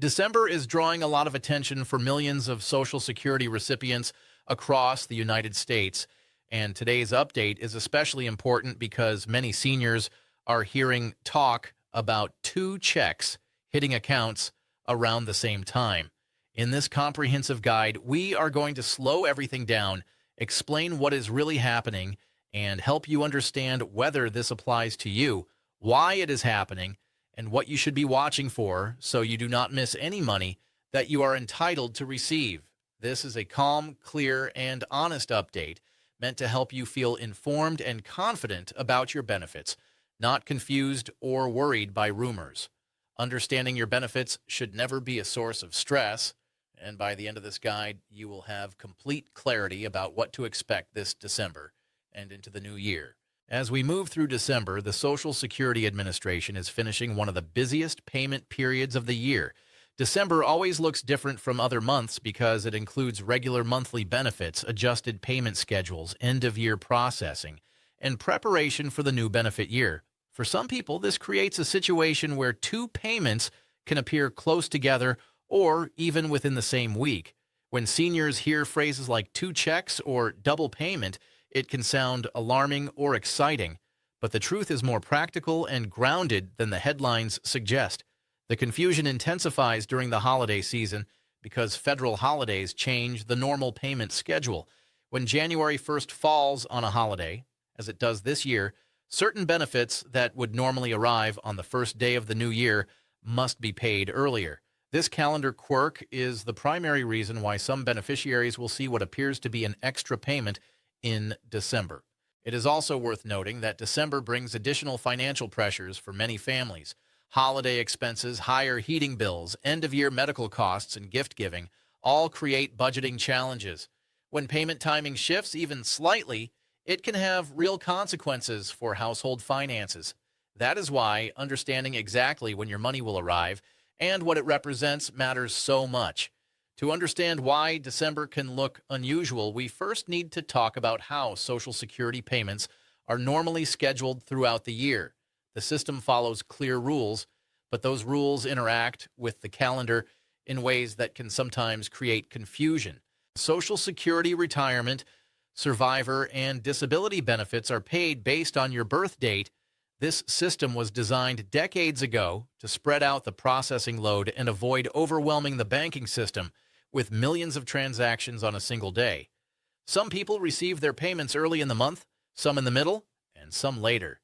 December is drawing a lot of attention for millions of Social Security recipients across the United States. And today's update is especially important because many seniors are hearing talk about two checks hitting accounts around the same time. In this comprehensive guide, we are going to slow everything down, explain what is really happening, and help you understand whether this applies to you, why it is happening, and what you should be watching for so you do not miss any money that you are entitled to receive. This is a calm, clear, and honest update meant to help you feel informed and confident about your benefits, not confused or worried by rumors. Understanding your benefits should never be a source of stress, and by the end of this guide, you will have complete clarity about what to expect this December and into the new year. As we move through December, the Social Security Administration is finishing one of the busiest payment periods of the year. December always looks different from other months because it includes regular monthly benefits, adjusted payment schedules, end-of-year processing, and preparation for the new benefit year. For some people, this creates a situation where two payments can appear close together or even within the same week. When seniors hear phrases like two checks or double payment, it can sound alarming or exciting, but the truth is more practical and grounded than the headlines suggest. The confusion intensifies during the holiday season because federal holidays change the normal payment schedule. When January 1st falls on a holiday, as it does this year, certain benefits that would normally arrive on the first day of the new year must be paid earlier. This calendar quirk is the primary reason why some beneficiaries will see what appears to be an extra payment in December. It is also worth noting that December brings additional financial pressures for many families. Holiday expenses, higher heating bills, end-of-year medical costs, and gift-giving all create budgeting challenges. When payment timing shifts even slightly, it can have real consequences for household finances. That is why understanding exactly when your money will arrive and what it represents matters so much. To understand why December can look unusual, we first need to talk about how Social Security payments are normally scheduled throughout the year. The system follows clear rules, but those rules interact with the calendar in ways that can sometimes create confusion. Social Security retirement, survivor, and disability benefits are paid based on your birth date. This system was designed decades ago to spread out the processing load and avoid overwhelming the banking system with millions of transactions on a single day. Some people receive their payments early in the month, some in the middle, and some later.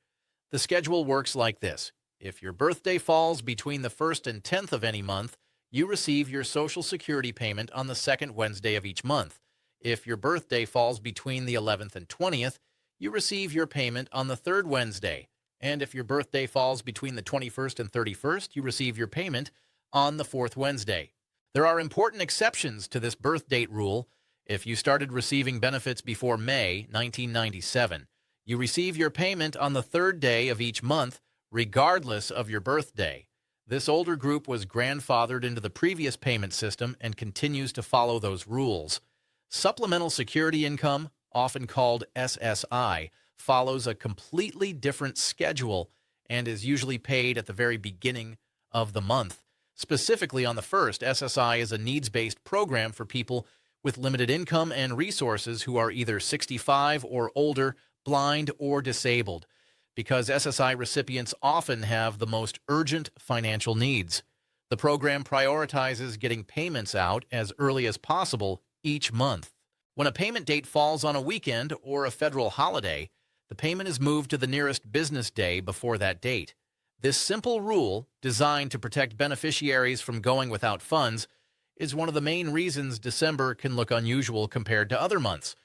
The schedule works like this. If your birthday falls between the 1st and 10th of any month, you receive your Social Security payment on the second Wednesday of each month. If your birthday falls between the 11th and 20th, you receive your payment on the third Wednesday. And if your birthday falls between the 21st and 31st, you receive your payment on the fourth Wednesday. There are important exceptions to this birth date rule. If you started receiving benefits before May 1997, you receive your payment on the third day of each month, regardless of your birthday. This older group was grandfathered into the previous payment system and continues to follow those rules. Supplemental Security Income, often called SSI, follows a completely different schedule and is usually paid at the very beginning of the month. Specifically on the 1st, SSI is a needs-based program for people with limited income and resources who are either 65 or older, blind, or disabled, because SSI recipients often have the most urgent financial needs. The program prioritizes getting payments out as early as possible each month. When a payment date falls on a weekend or a federal holiday, the payment is moved to the nearest business day before that date. This simple rule, designed to protect beneficiaries from going without funds, is one of the main reasons December can look unusual compared to other months.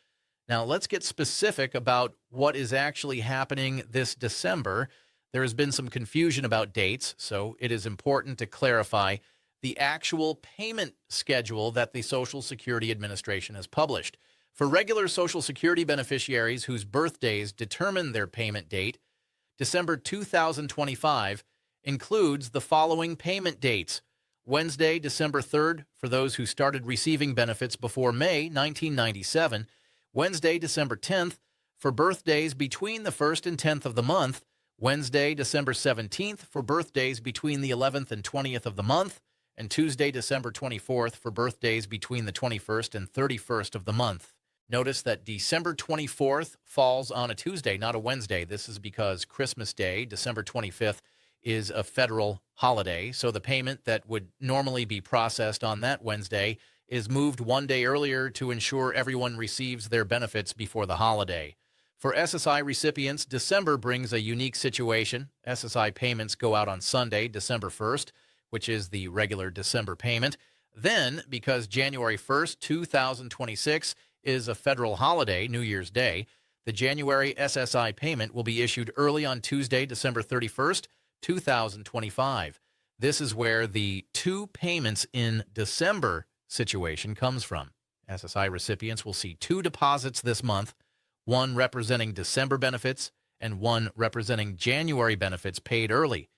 Now, let's get specific about what is actually happening this December. There has been some confusion about dates, so it is important to clarify the actual payment schedule that the Social Security Administration has published. For regular Social Security beneficiaries whose birthdays determine their payment date, December 2025 includes the following payment dates: Wednesday, December 3rd, for those who started receiving benefits before May 1997, Wednesday, December 10th, for birthdays between the 1st and 10th of the month, Wednesday, December 17th, for birthdays between the 11th and 20th of the month, and Tuesday, December 24th for birthdays between the 21st and 31st of the month. Notice that December 24th falls on a Tuesday, not a Wednesday. This is because Christmas Day, December 25th, is a federal holiday, so the payment that would normally be processed on that Wednesday is moved one day earlier to ensure everyone receives their benefits before the holiday. For SSI recipients, December brings a unique situation. SSI payments go out on Sunday, December 1st, which is the regular December payment. Then, because January 1st, 2026 is a federal holiday, New Year's Day, the January SSI payment will be issued early on Tuesday, December 31st, 2025. This is where the two payments in December situation comes from. SSI recipients will see two deposits this month, one representing December benefits and one representing January benefits paid early.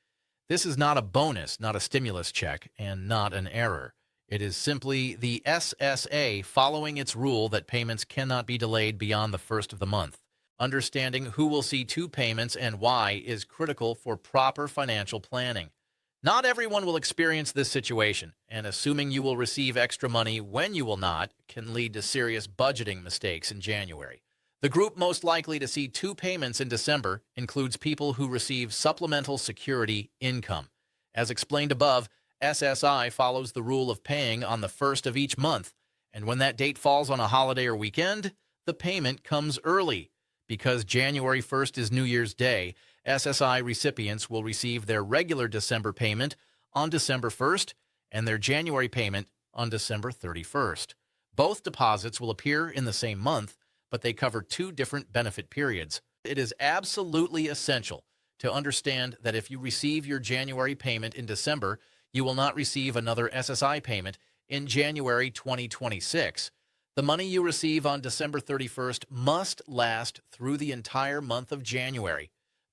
This is not a bonus, not a stimulus check, and not an error. It is simply the SSA following its rule that payments cannot be delayed beyond the first of the month. Understanding who will see two payments and why is critical for proper financial planning. Not everyone will experience this situation, and assuming you will receive extra money when you will not can lead to serious budgeting mistakes in January. The group most likely to see two payments in December includes people who receive supplemental security income. As explained above, SSI follows the rule of paying on the first of each month, and when that date falls on a holiday or weekend, the payment comes early. Because January 1st is New Year's Day, SSI recipients will receive their regular December payment on December 1st and their January payment on December 31st. Both deposits will appear in the same month, but they cover two different benefit periods. It is absolutely essential to understand that if you receive your January payment in December, you will not receive another SSI payment in January 2026. The money you receive on December 31st must last through the entire month of January.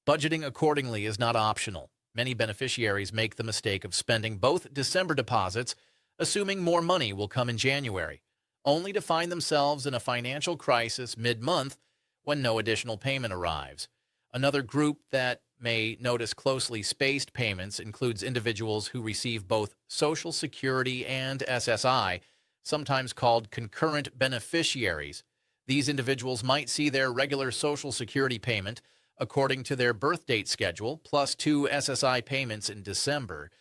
Budgeting accordingly is not optional. Many beneficiaries make the mistake of spending both December deposits, assuming more money will come in January, only to find themselves in a financial crisis mid-month when no additional payment arrives. Another group that may notice closely spaced payments includes individuals who receive both Social Security and SSI, sometimes called concurrent beneficiaries. These individuals might see their regular Social Security payment according to their birth date schedule, plus two SSI payments in December.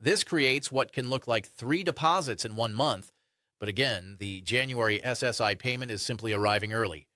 This creates what can look like three deposits in 1 month, but again, the January SSI payment is simply arriving early.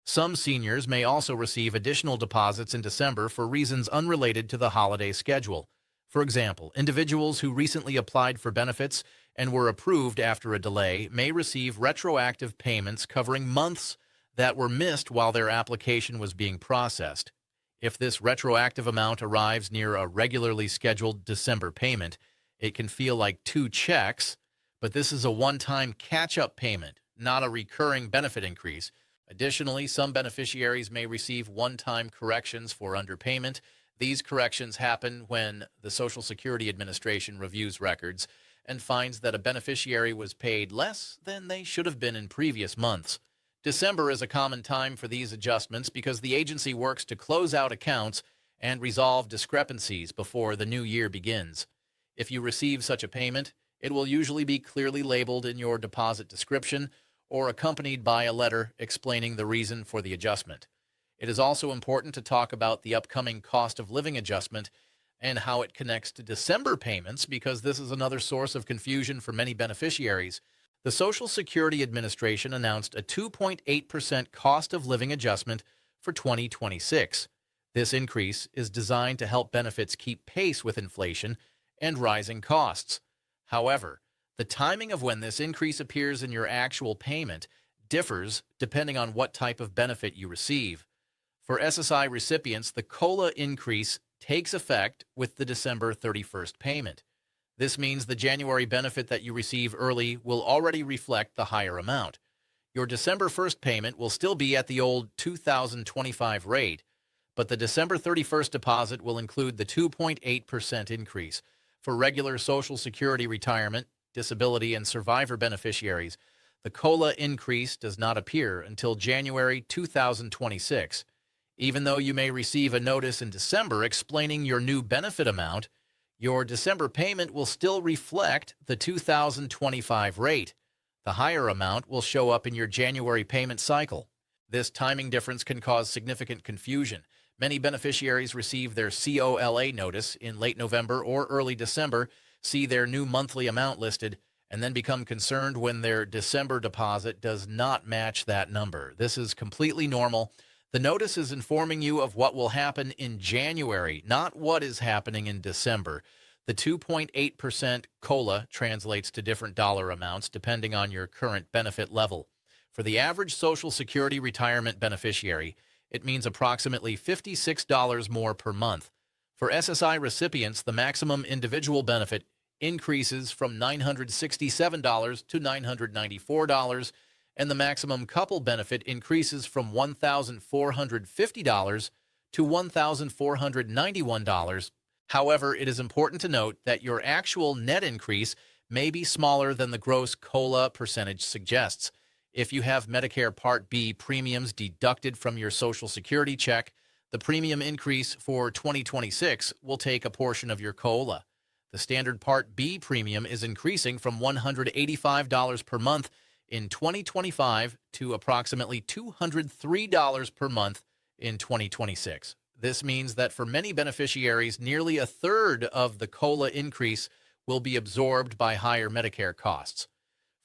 Some seniors may also receive additional deposits in December for reasons unrelated to the holiday schedule. For example, individuals who recently applied for benefits and were approved after a delay may receive retroactive payments covering months that were missed while their application was being processed. If this retroactive amount arrives near a regularly scheduled December payment, it can feel like two checks, but this is a one-time catch-up payment, not a recurring benefit increase. Additionally, some beneficiaries may receive one-time corrections for underpayment. These corrections happen when the Social Security Administration reviews records and finds that a beneficiary was paid less than they should have been in previous months. December is a common time for these adjustments because the agency works to close out accounts and resolve discrepancies before the new year begins. If you receive such a payment, it will usually be clearly labeled in your deposit description or accompanied by a letter explaining the reason for the adjustment. It is also important to talk about the upcoming cost of living adjustment and how it connects to December payments, because this is another source of confusion for many beneficiaries. The Social Security Administration announced a 2.8% cost of living adjustment for 2026. This increase is designed to help benefits keep pace with inflation and rising costs. However, the timing of when this increase appears in your actual payment differs depending on what type of benefit you receive. For SSI recipients, the COLA increase takes effect with the December 31st payment. This means the January benefit that you receive early will already reflect the higher amount. Your December 1st payment will still be at the old 2025 rate, but the December 31st deposit will include the 2.8% increase. For regular Social Security retirement, disability, and survivor beneficiaries, the COLA increase does not appear until January 2026. Even though you may receive a notice in December explaining your new benefit amount, Your December payment will still reflect the 2025 rate. The higher amount will show up in your January payment cycle. This timing difference can cause significant confusion. Many beneficiaries receive their COLA notice in late November or early December, see their new monthly amount listed, and then become concerned when their December deposit does not match that number. This is completely normal. The notice is informing you of what will happen in January, not what is happening in December. The 2.8% COLA translates to different dollar amounts depending on your current benefit level. For the average Social Security retirement beneficiary, it means approximately $56 more per month. For SSI recipients, the maximum individual benefit increases from $967 to $994, and the maximum couple benefit increases from $1,450 to $1,491. However, it is important to note that your actual net increase may be smaller than the gross COLA percentage suggests. If you have Medicare Part B premiums deducted from your Social Security check, the premium increase for 2026 will take a portion of your COLA. The standard Part B premium is increasing from $185 per month in 2025 to approximately $203 per month in 2026. This means that for many beneficiaries, nearly a third of the COLA increase will be absorbed by higher Medicare costs.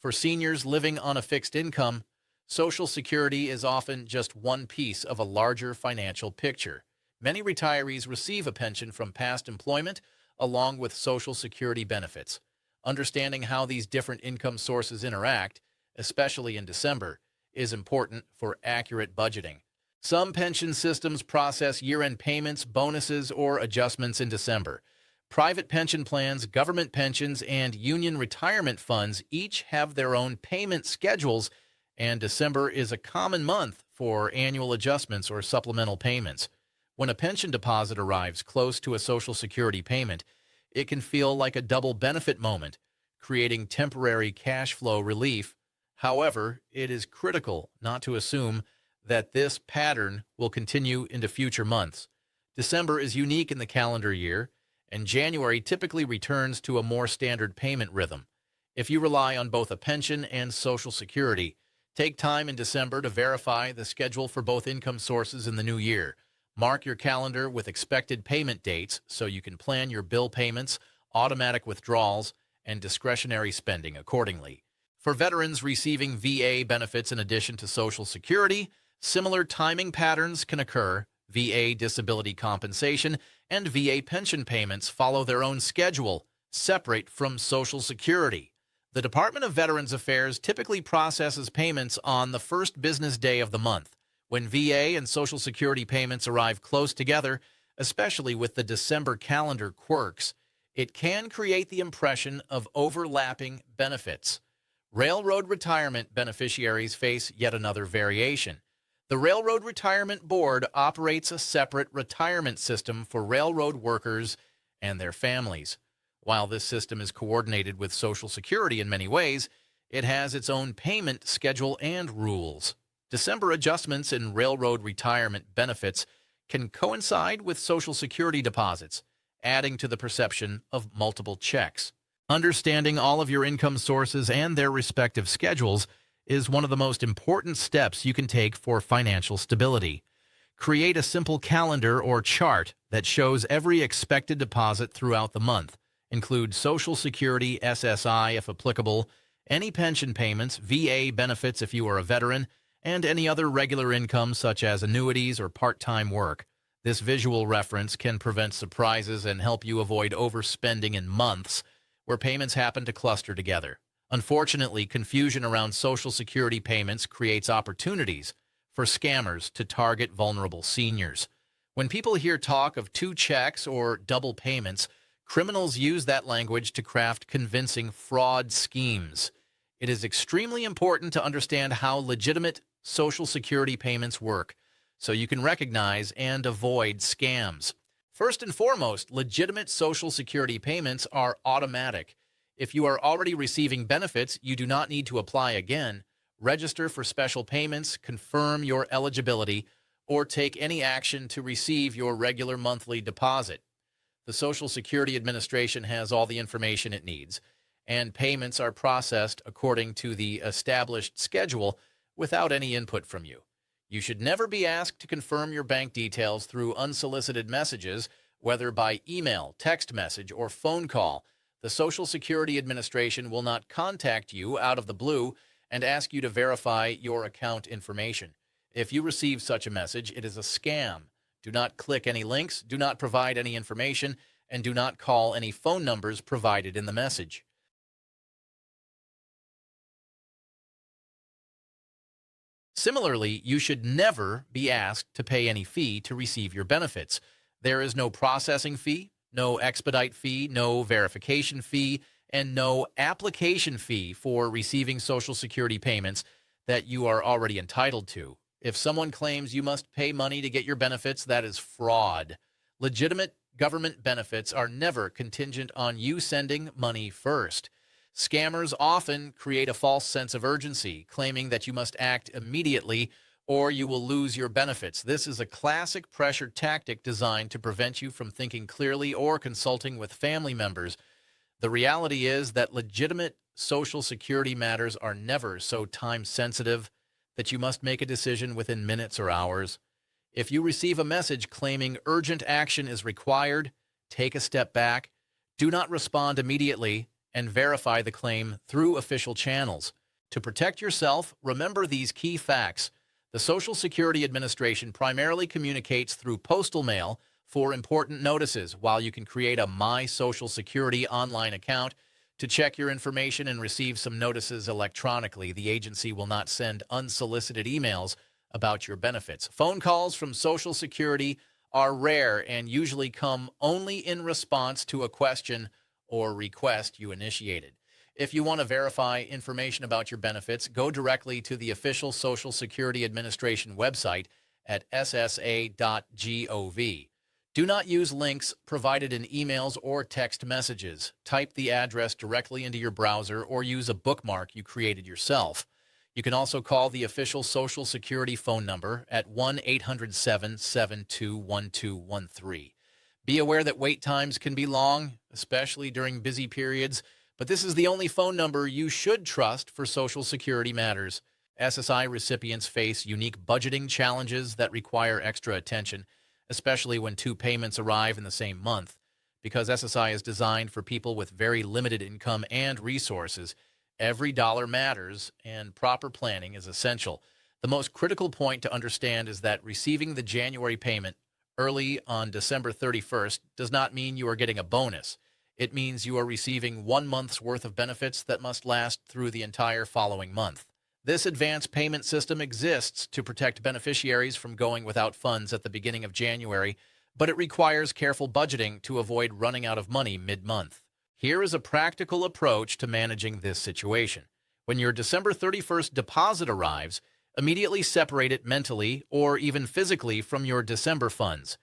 For seniors living on a fixed income, Social Security is often just one piece of a larger financial picture. Many retirees receive a pension from past employment along with Social Security benefits. Understanding how these different income sources interact, especially in December, is important for accurate budgeting. Some pension systems process year-end payments, bonuses, or adjustments in December. Private pension plans, government pensions, and union retirement funds each have their own payment schedules, and December is a common month for annual adjustments or supplemental payments. When a pension deposit arrives close to a Social Security payment, it can feel like a double benefit moment, creating temporary cash flow relief. However, it is critical not to assume that this pattern will continue into future months. December is unique in the calendar year, and January typically returns to a more standard payment rhythm. If you rely on both a pension and Social Security, take time in December to verify the schedule for both income sources in the new year. Mark your calendar with expected payment dates so you can plan your bill payments, automatic withdrawals, and discretionary spending accordingly. For veterans receiving VA benefits in addition to Social Security, similar timing patterns can occur. VA disability compensation and VA pension payments follow their own schedule, separate from Social Security. The Department of Veterans Affairs typically processes payments on the first business day of the month. When VA and Social Security payments arrive close together, especially with the December calendar quirks, it can create the impression of overlapping benefits. Railroad retirement beneficiaries face yet another variation. The Railroad Retirement Board operates a separate retirement system for railroad workers and their families. While this system is coordinated with Social Security in many ways, it has its own payment schedule and rules. December adjustments in railroad retirement benefits can coincide with Social Security deposits, adding to the perception of multiple checks. Understanding all of your income sources and their respective schedules is one of the most important steps you can take for financial stability. Create a simple calendar or chart that shows every expected deposit throughout the month. Include Social Security, SSI if applicable, any pension payments, VA benefits if you are a veteran, and any other regular income such as annuities or part-time work. This visual reference can prevent surprises and help you avoid overspending in months where payments happen to cluster together. Unfortunately, confusion around Social Security payments creates opportunities for scammers to target vulnerable seniors. When people hear talk of two checks or double payments, criminals use that language to craft convincing fraud schemes. It is extremely important to understand how legitimate Social Security payments work so you can recognize and avoid scams. First and foremost, legitimate Social Security payments are automatic. If you are already receiving benefits, you do not need to apply again, register for special payments, confirm your eligibility, or take any action to receive your regular monthly deposit. The Social Security Administration has all the information it needs, and payments are processed according to the established schedule without any input from you. You should never be asked to confirm your bank details through unsolicited messages, whether by email, text message, or phone call. The Social Security Administration will not contact you out of the blue and ask you to verify your account information. If you receive such a message, it is a scam. Do not click any links, do not provide any information, and do not call any phone numbers provided in the message. Similarly, you should never be asked to pay any fee to receive your benefits. There is no processing fee, no expedite fee, no verification fee, and no application fee for receiving Social Security payments that you are already entitled to. If someone claims you must pay money to get your benefits, that is fraud. Legitimate government benefits are never contingent on you sending money first. Scammers often create a false sense of urgency, claiming that you must act immediately or you will lose your benefits. This is a classic pressure tactic designed to prevent you from thinking clearly or consulting with family members. The reality is that legitimate Social Security matters are never so time-sensitive that you must make a decision within minutes or hours. If you receive a message claiming urgent action is required, take a step back, do not respond immediately, and verify the claim through official channels. To protect yourself, remember these key facts. The Social Security Administration primarily communicates through postal mail for important notices, while you can create a My Social Security online account to check your information and receive some notices electronically. The agency will not send unsolicited emails about your benefits. Phone calls from Social Security are rare and usually come only in response to a question or request you initiated. If you want to verify information about your benefits, go directly to the official Social Security Administration website at ssa.gov. Do not use links provided in emails or text messages. Type the address directly into your browser or use a bookmark you created yourself. You can also call the official Social Security phone number at 1-800-772-1213. Be aware that wait times can be long, especially during busy periods, but this is the only phone number you should trust for Social Security matters. SSI recipients face unique budgeting challenges that require extra attention, especially when two payments arrive in the same month. Because SSI is designed for people with very limited income and resources, every dollar matters and proper planning is essential. The most critical point to understand is that receiving the January payment early on December 31st does not mean you are getting a bonus. It means you are receiving 1 month's worth of benefits that must last through the entire following month. This advance payment system exists to protect beneficiaries from going without funds at the beginning of January, but it requires careful budgeting to avoid running out of money mid-month. Here is a practical approach to managing this situation. When your December 31st deposit arrives, immediately separate it mentally or even physically from your December funds.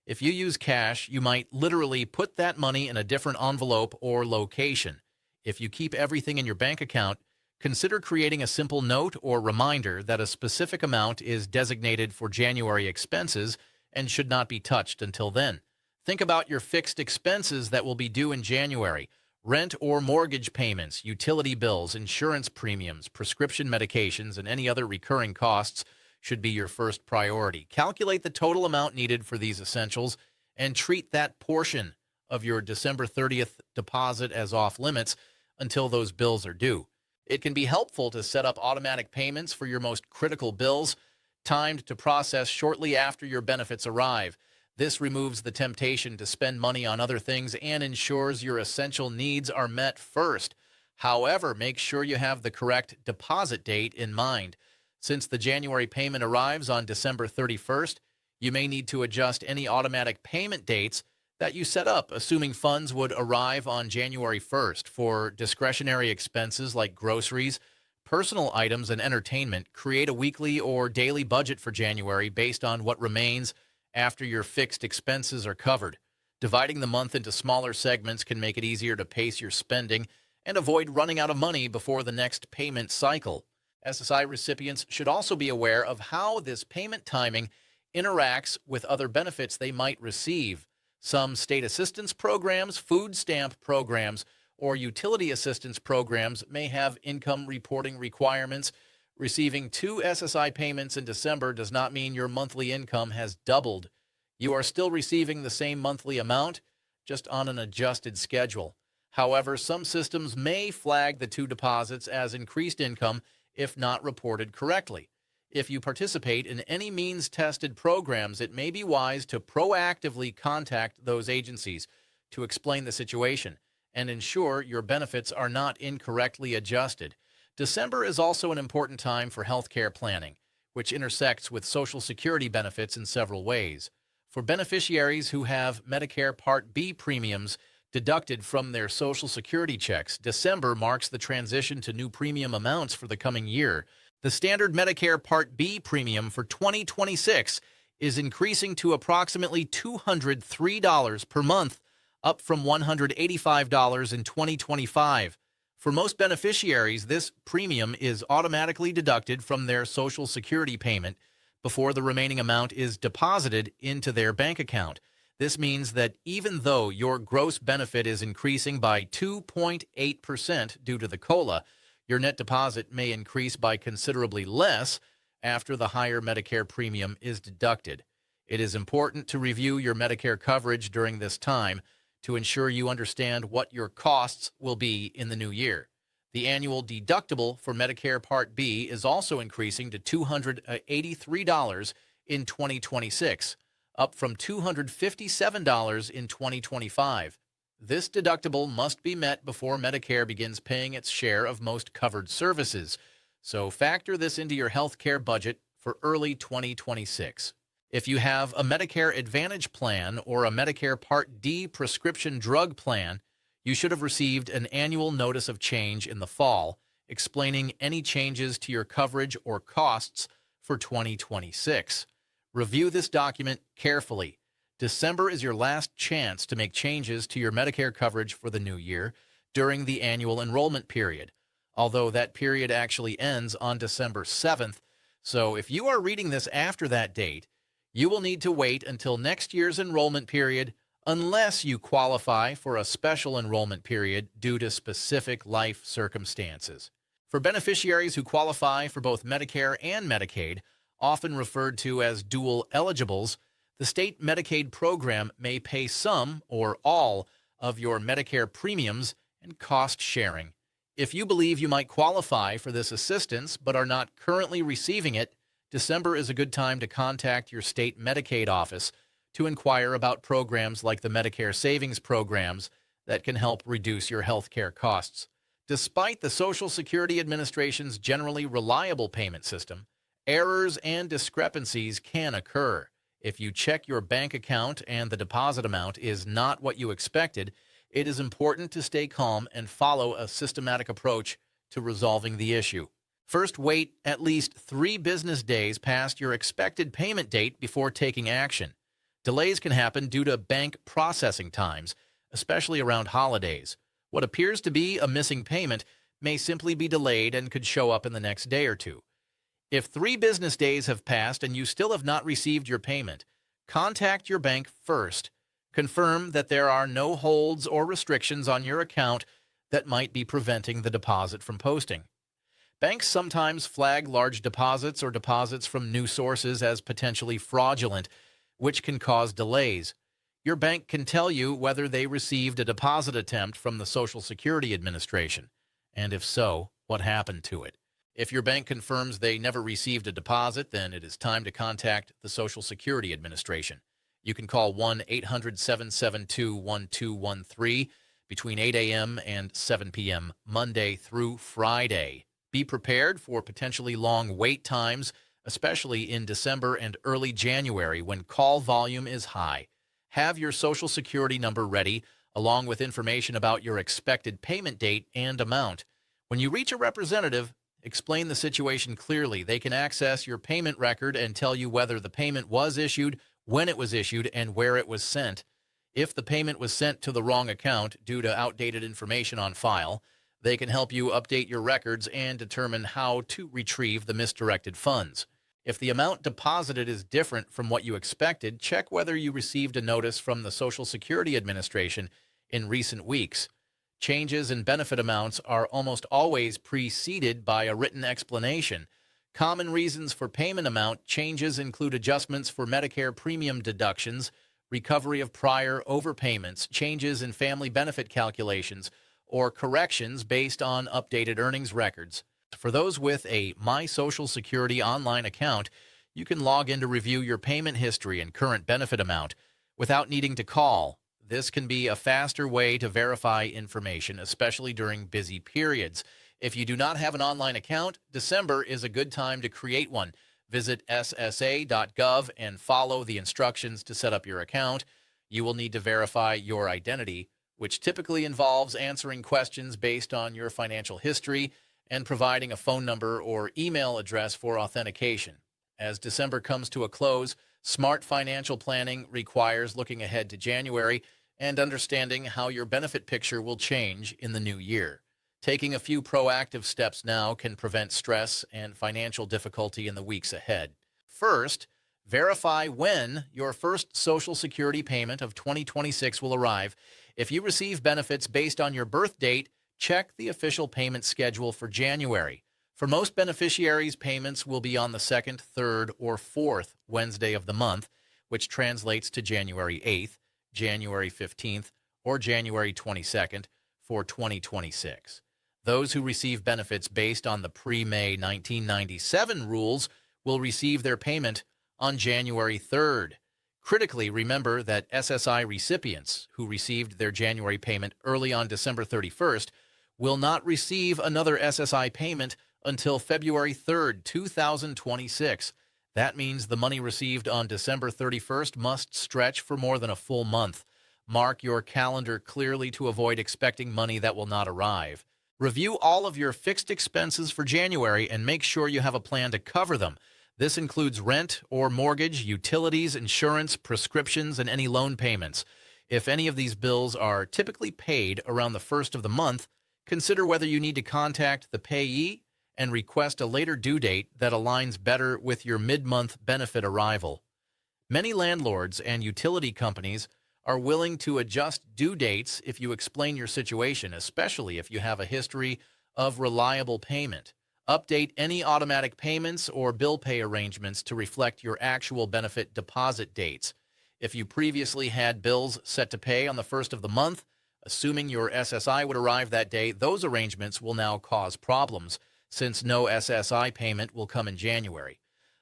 If you use cash, you might literally put that money in a different envelope or location. If you keep everything in your bank account, consider creating a simple note or reminder that a specific amount is designated for January expenses and should not be touched until then. Think about your fixed expenses that will be due in January: rent or mortgage payments, utility bills, insurance premiums, prescription medications, and any other recurring costs should be your first priority. Calculate the total amount needed for these essentials and treat that portion of your December 30th deposit as off limits until those bills are due. It can be helpful to set up automatic payments for your most critical bills, timed to process shortly after your benefits arrive. This removes the temptation to spend money on other things and ensures your essential needs are met first. However, make sure you have the correct deposit date in mind. Since the January payment arrives on December 31st, you may need to adjust any automatic payment dates that you set up, assuming funds would arrive on January 1st. For discretionary expenses like groceries, personal items, and entertainment, create a weekly or daily budget for January based on what remains after your fixed expenses are covered. Dividing the month into smaller segments can make it easier to pace your spending and avoid running out of money before the next payment cycle. SSI recipients should also be aware of how this payment timing interacts with other benefits they might receive. Some state assistance programs, food stamp programs, or utility assistance programs may have income reporting requirements. Receiving 2 SSI payments in December does not mean your monthly income has doubled. You are still receiving the same monthly amount, just on an adjusted schedule. However, some systems may flag the 2 deposits as increased income if not reported correctly. If you participate in any means-tested programs, it may be wise to proactively contact those agencies to explain the situation and ensure your benefits are not incorrectly adjusted. December is also an important time for healthcare planning, which intersects with Social Security benefits in several ways. For beneficiaries who have Medicare Part B premiums deducted from their Social Security checks, December marks the transition to new premium amounts for the coming year. The standard Medicare Part B premium for 2026 is increasing to approximately $203 per month, up from $185 in 2025. For most beneficiaries, this premium is automatically deducted from their Social Security payment before the remaining amount is deposited into their bank account. This means that even though your gross benefit is increasing by 2.8% due to the COLA, your net deposit may increase by considerably less after the higher Medicare premium is deducted. It is important to review your Medicare coverage during this time to ensure you understand what your costs will be in the new year. The annual deductible for Medicare Part B is also increasing to $283 in 2026, up from $257 in 2025. This deductible must be met before Medicare begins paying its share of most covered services, so factor this into your health care budget for early 2026. If you have a Medicare Advantage plan or a Medicare Part D prescription drug plan, you should have received an annual notice of change in the fall, explaining any changes to your coverage or costs for 2026. Review this document carefully. December is your last chance to make changes to your Medicare coverage for the new year during the annual enrollment period, although that period actually ends on December 7th. So if you are reading this after that date, you will need to wait until next year's enrollment period unless you qualify for a special enrollment period due to specific life circumstances. For beneficiaries who qualify for both Medicare and Medicaid, often referred to as dual eligibles, the state Medicaid program may pay some or all of your Medicare premiums and cost sharing. If you believe you might qualify for this assistance but are not currently receiving it, December is a good time to contact your state Medicaid office to inquire about programs like the Medicare Savings Programs that can help reduce your health care costs. Despite the Social Security Administration's generally reliable payment system, errors and discrepancies can occur. If you check your bank account and the deposit amount is not what you expected, it is important to stay calm and follow a systematic approach to resolving the issue. First, wait at least 3 business days past your expected payment date before taking action. Delays can happen due to bank processing times, especially around holidays. What appears to be a missing payment may simply be delayed and could show up in the next day or two. If 3 business days have passed and you still have not received your payment, contact your bank first. Confirm that there are no holds or restrictions on your account that might be preventing the deposit from posting. Banks sometimes flag large deposits or deposits from new sources as potentially fraudulent, which can cause delays. Your bank can tell you whether they received a deposit attempt from the Social Security Administration, and if so, what happened to it. If your bank confirms they never received a deposit, then it is time to contact the Social Security Administration. You can call 1-800-772-1213 between 8 a.m. and 7 p.m. Monday through Friday. Be prepared for potentially long wait times, especially in December and early January when call volume is high. Have your Social Security number ready, along with information about your expected payment date and amount. When you reach a representative, explain the situation clearly. They can access your payment record and tell you whether the payment was issued, when it was issued, and where it was sent. If the payment was sent to the wrong account due to outdated information on file, they can help you update your records and determine how to retrieve the misdirected funds. If the amount deposited is different from what you expected, check whether you received a notice from the Social Security Administration in recent weeks. Changes in benefit amounts are almost always preceded by a written explanation. Common reasons for payment amount changes include adjustments for Medicare premium deductions, recovery of prior overpayments, changes in family benefit calculations, or corrections based on updated earnings records. For those with a My Social Security online account, you can log in to review your payment history and current benefit amount without needing to call. This can be a faster way to verify information, especially during busy periods. If you do not have an online account, December is a good time to create one. Visit ssa.gov and follow the instructions to set up your account. You will need to verify your identity, which typically involves answering questions based on your financial history and providing a phone number or email address for authentication. As December comes to a close, smart financial planning requires looking ahead to January and understanding how your benefit picture will change in the new year. Taking a few proactive steps now can prevent stress and financial difficulty in the weeks ahead. First, verify when your first Social Security payment of 2026 will arrive. If you receive benefits based on your birth date, check the official payment schedule for January. For most beneficiaries, payments will be on the second, third, or fourth Wednesday of the month, which translates to January 8th, January 15th, or January 22nd for 2026. Those who receive benefits based on the pre-May 1997 rules will receive their payment on January 3rd. Critically, remember that SSI recipients who received their January payment early on December 31st will not receive another SSI payment until February 3rd, 2026. That means the money received on December 31st must stretch for more than a full month. Mark your calendar clearly to avoid expecting money that will not arrive. Review all of your fixed expenses for January and make sure you have a plan to cover them. This includes rent or mortgage, utilities, insurance, prescriptions, and any loan payments. If any of these bills are typically paid around the first of the month, consider whether you need to contact the payee and request a later due date that aligns better with your mid-month benefit arrival. Many landlords and utility companies are willing to adjust due dates if you explain your situation, especially if you have a history of reliable payment. Update any automatic payments or bill pay arrangements to reflect your actual benefit deposit dates. If you previously had bills set to pay on the first of the month, assuming your SSI would arrive that day, those arrangements will now cause problems since no SSI payment will come in January.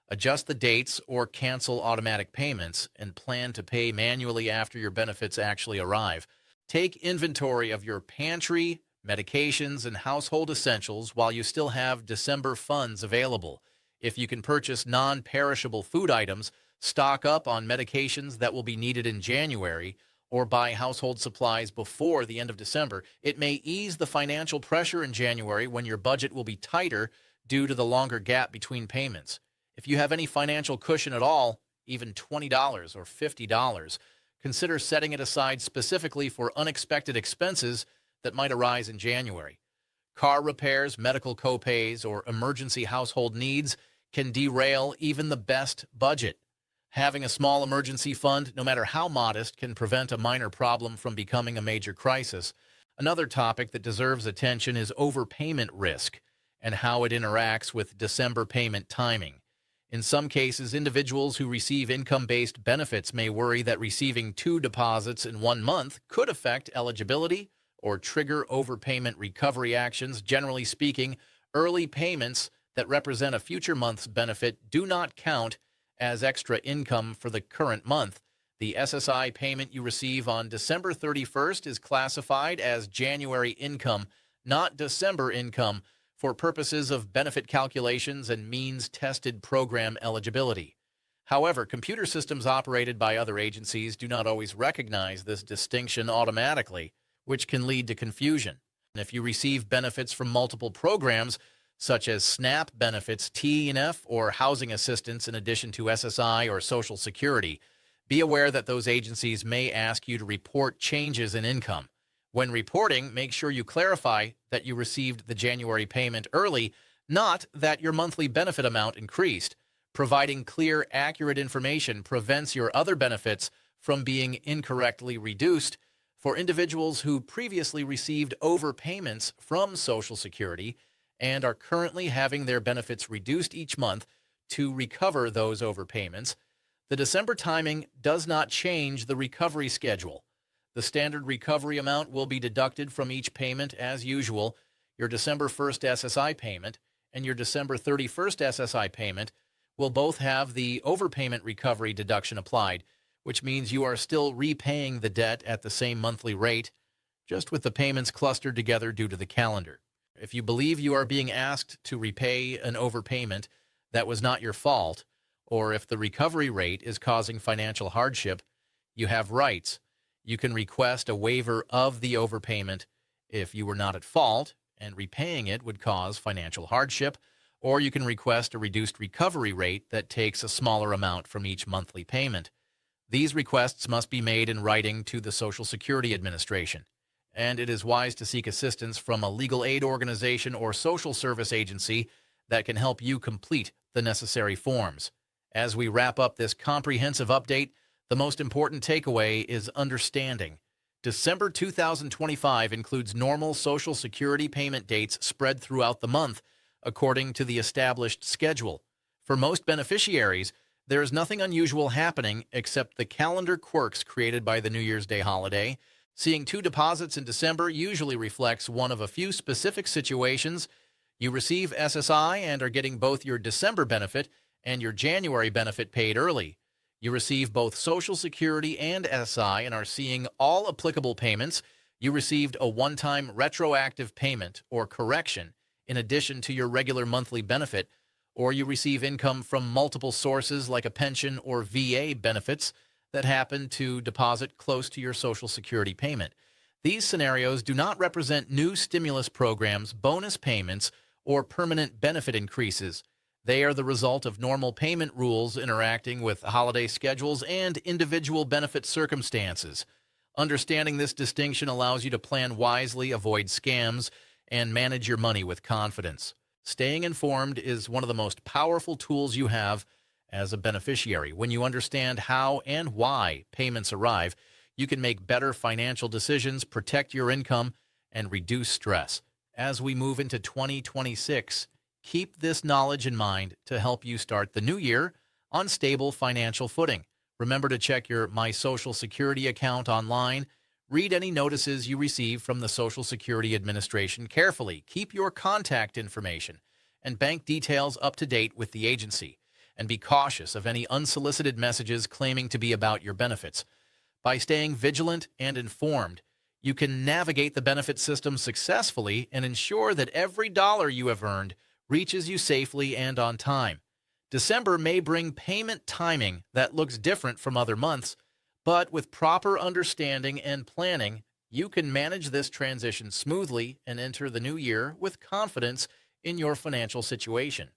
Adjust the dates or cancel automatic payments and plan to pay manually after your benefits actually arrive. Take inventory of your pantry, medications, and household essentials while you still have December funds available. If you can purchase non-perishable food items, stock up on medications that will be needed in January, or buy household supplies before the end of December. It may ease the financial pressure in January when your budget will be tighter due to the longer gap between payments. If you have any financial cushion at all, even $20 or $50, consider setting it aside specifically for unexpected expenses that might arise in January. Car repairs, medical copays, or emergency household needs can derail even the best budget. Having a small emergency fund, no matter how modest, can prevent a minor problem from becoming a major crisis. Another topic that deserves attention is overpayment risk and how it interacts with December payment timing. In some cases, individuals who receive income-based benefits may worry that receiving 2 deposits in 1 month could affect eligibility or trigger overpayment recovery actions. Generally speaking, early payments that represent a future month's benefit do not count as extra income for the current month. The SSI payment you receive on December 31st is classified as January income, not December income, for purposes of benefit calculations and means-tested program eligibility. However, computer systems operated by other agencies do not always recognize this distinction automatically, which can lead to confusion. If you receive benefits from multiple programs, such as SNAP benefits, T&F, or housing assistance in addition to SSI or Social Security, be aware that those agencies may ask you to report changes in income. When reporting, make sure you clarify that you received the January payment early, not that your monthly benefit amount increased. Providing clear, accurate information prevents your other benefits from being incorrectly reduced. For individuals who previously received overpayments from Social Security and are currently having their benefits reduced each month to recover those overpayments, the December timing does not change the recovery schedule. The standard recovery amount will be deducted from each payment as usual. Your December 1st SSI payment and your December 31st SSI payment will both have the overpayment recovery deduction applied, which means you are still repaying the debt at the same monthly rate, just with the payments clustered together due to the calendar. If you believe you are being asked to repay an overpayment that was not your fault, or if the recovery rate is causing financial hardship, you have rights. You can request a waiver of the overpayment if you were not at fault and repaying it would cause financial hardship, or you can request a reduced recovery rate that takes a smaller amount from each monthly payment. These requests must be made in writing to the Social Security Administration, and it is wise to seek assistance from a legal aid organization or social service agency that can help you complete the necessary forms. As we wrap up this comprehensive update, the most important takeaway is understanding. December 2025 includes normal Social Security payment dates spread throughout the month, according to the established schedule. For most beneficiaries, there is nothing unusual happening except the calendar quirks created by the New Year's Day holiday. Seeing two deposits in December usually reflects one of a few specific situations. You receive SSI and are getting both your December benefit and your January benefit paid early. You receive both Social Security and SSI and are seeing all applicable payments. You received a one-time retroactive payment or correction in addition to your regular monthly benefit, or you receive income from multiple sources like a pension or VA benefits that happen to deposit close to your Social Security payment. These scenarios do not represent new stimulus programs, bonus payments, or permanent benefit increases. They are the result of normal payment rules interacting with holiday schedules and individual benefit circumstances. Understanding this distinction allows you to plan wisely, avoid scams, and manage your money with confidence. Staying informed is one of the most powerful tools you have as a beneficiary. When you understand how and why payments arrive, you can make better financial decisions, protect your income, and reduce stress. As we move into 2026, keep this knowledge in mind to help you start the new year on stable financial footing. Remember to check your My Social Security account online. Read any notices you receive from the Social Security Administration carefully. Keep your contact information and bank details up to date with the agency. And be cautious of any unsolicited messages claiming to be about your benefits. By staying vigilant and informed, you can navigate the benefit system successfully and ensure that every dollar you have earned reaches you safely and on time. December may bring payment timing that looks different from other months, but with proper understanding and planning, you can manage this transition smoothly and enter the new year with confidence in your financial situation.